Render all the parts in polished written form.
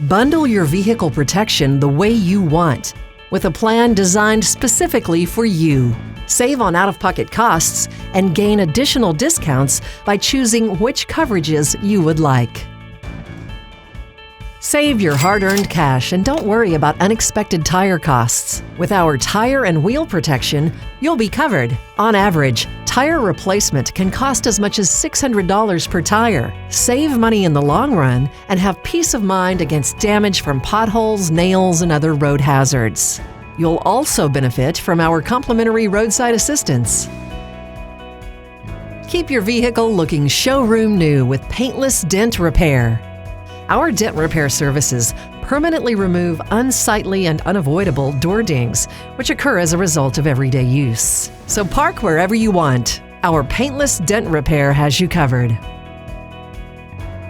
Bundle your vehicle protection the way you want, with a plan designed specifically for you. Save on out-of-pocket costs and gain additional discounts by choosing which coverages you would like. Save your hard-earned cash and don't worry about unexpected tire costs. With our tire and wheel protection, you'll be covered. On average, tire replacement can cost as much as $600 per tire. Save money in the long run and have peace of mind against damage from potholes, nails, and other road hazards. You'll also benefit from our complimentary roadside assistance. Keep your vehicle looking showroom new with paintless dent repair. Our dent repair services permanently remove unsightly and unavoidable door dings, which occur as a result of everyday use. So park wherever you want. Our paintless dent repair has you covered.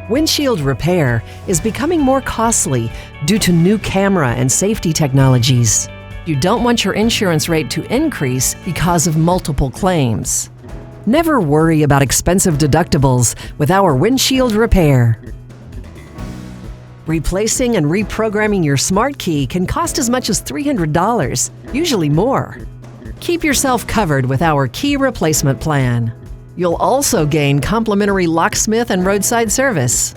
Windshield Repair is becoming more costly due to new camera and safety technologies. You don't want your insurance rate to increase because of multiple claims. Never worry about expensive deductibles with our Windshield Repair. Replacing and reprogramming your smart key can cost as much as $300, usually more. Keep yourself covered with our key replacement plan. You'll also gain complimentary locksmith and roadside service.